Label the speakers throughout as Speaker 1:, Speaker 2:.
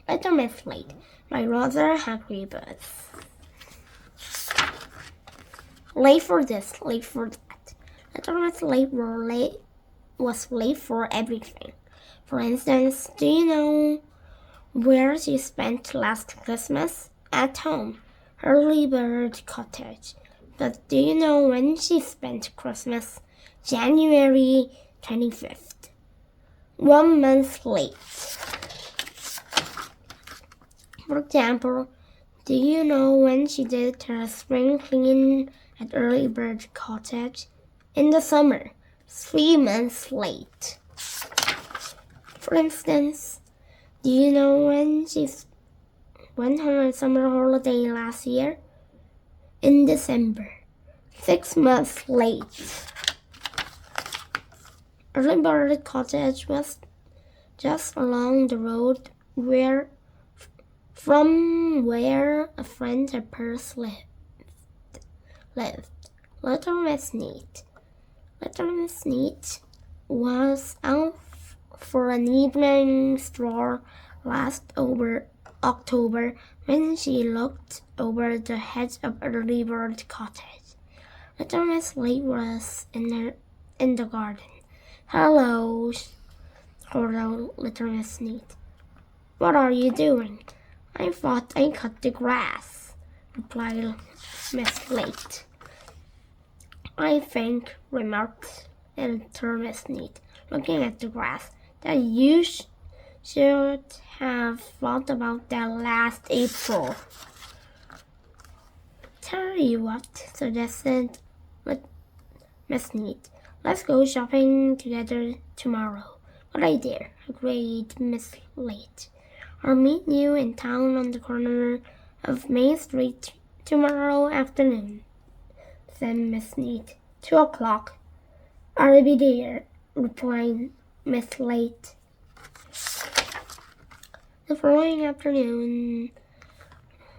Speaker 1: Little Miss Late by Roger Hargreaves. Late for this, late for that. Little Miss Late was late for everything. For instance, do you know where she spent last Christmas? At home, Early Bird Cottage. But do you know when she spent Christmas? January 25th. 1 month late. For example, do you know when she did her spring clean at Early Bird Cottage? In the summer, 3 months late. For instance, do you know when she went on a summer holiday last year? In December, 6 months late. Early Bird Cottage was just along the road from where a friend of hers lived. Little Miss Neat was out for an evening stroll last October when she looked over the hedge of Early Bird Cottage. Little Miss Late was in the garden. Hello, Little Miss Neat. What are you doing? I thought I cut the grass, replied Miss Late. I think, remarked Little Miss Neat, looking at the grass, that you should have thought about that last April. Tell you what, suggested Miss Neat. Let's go shopping together tomorrow. Good idea, agreed Miss Late. I'll meet you in town on the corner of Main Street tomorrow afternoon, said Miss Neat. 2 o'clock. I'll be there, replied Miss Late. The following afternoon,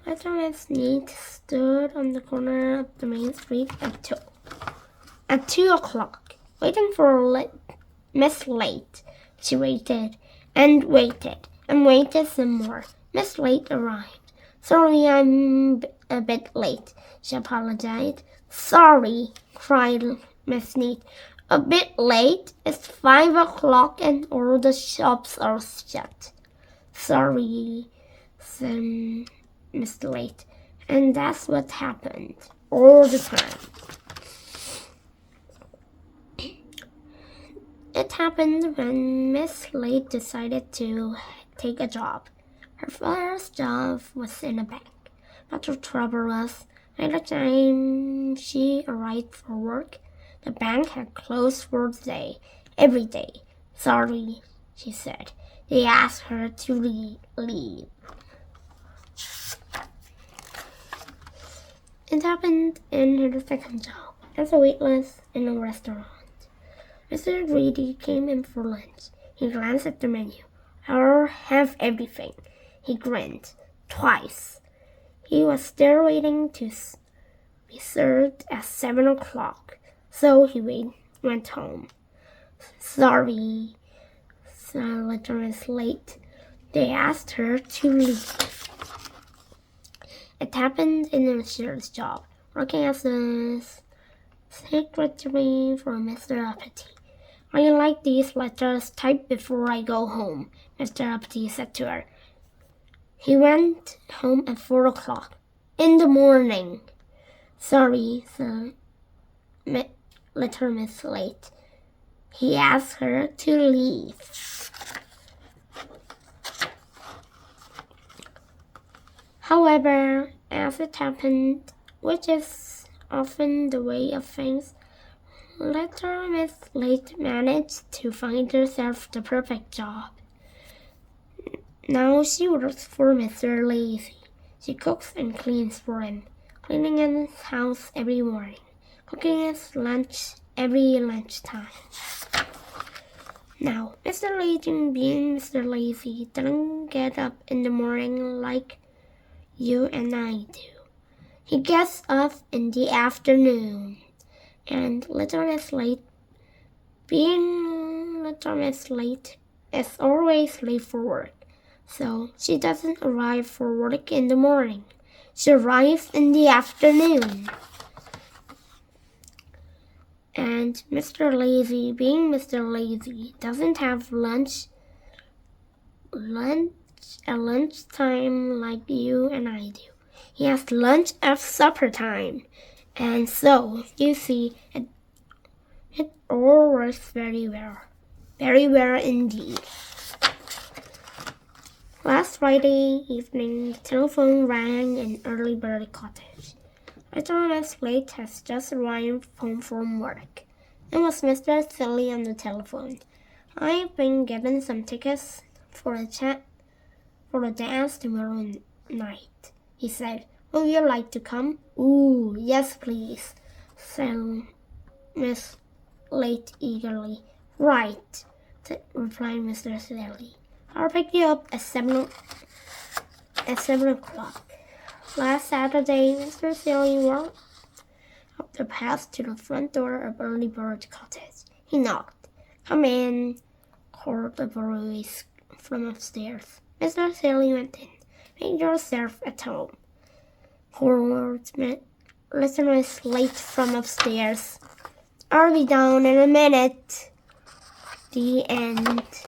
Speaker 1: Little Miss Neat stood on the corner of the Main Street at 2 o'clock, waiting for Miss Late. She waited and waited and waited some more. Miss Late arrived. Sorry, I'm a bit late, she apologized. Sorry, cried Miss Neat. A bit late? It's 5 o'clock and all the shops are shut. Sorry, said Miss Late. And that's what happened all the time. It happened when Miss Late decided to take a job. Her first job was in a bank. But the trouble was, by the time she arrived for work, the bank had closed for the day, every day. Sorry, she said. They asked her to leave. It happened in her second job, as a waitress in a restaurant. Mr. Greedy came in for lunch. He glanced at the menu. I'll have everything. He grinned. Twice. He was still waiting to be served at 7 o'clock, so he went home. Sorry, said Little Miss Late. They asked her to leave. It happened in a sheriff's job, working as a secretary for Mr. Uppity. I like these letters typed before I go home, Mr. Uppity said to her. He went home at 4 o'clock in the morning. Sorry, said Little Miss Late. He asked her to leave. However, as it happened, which is often the way of things, Little Miss Late managed to find herself the perfect job. Now she works for Mr. Lazy. She cooks and cleans for him, cleaning his house every morning, cooking his lunch every lunchtime. Now, Mr. Lazy, being Mr. Lazy, doesn't get up in the morning like you and I do. He gets up in the afternoon. And Little Miss Late, being Little Miss Late, is always late for work. so she doesn't arrive for work in the morning. She arrives in the afternoon. And Mr. Lazy, being Mr. Lazy, doesn't have at lunchtime like you and I do. He has lunch at supper time. And so, you see, it all works very well. Very well indeed. Last Friday evening, the telephone rang in Early Bird Cottage. Mr. Miss Late has just arrived home from work. It was Mr. Silly on the telephone. I've been given some tickets for the dance tomorrow night, he said. Would you like to come? Ooh, yes, please, said Miss Late eagerly. Right, replied Mr. Silly. I'll pick you up at 7 o'clock. Last Saturday, Mr. Silly walked up the path to the front door of Early Bird Cottage. He knocked. Come in, called the voice from upstairs. Mr. Silly went in. Make yourself at home, called Listener Slate from upstairs. I'll be down in a minute. The end.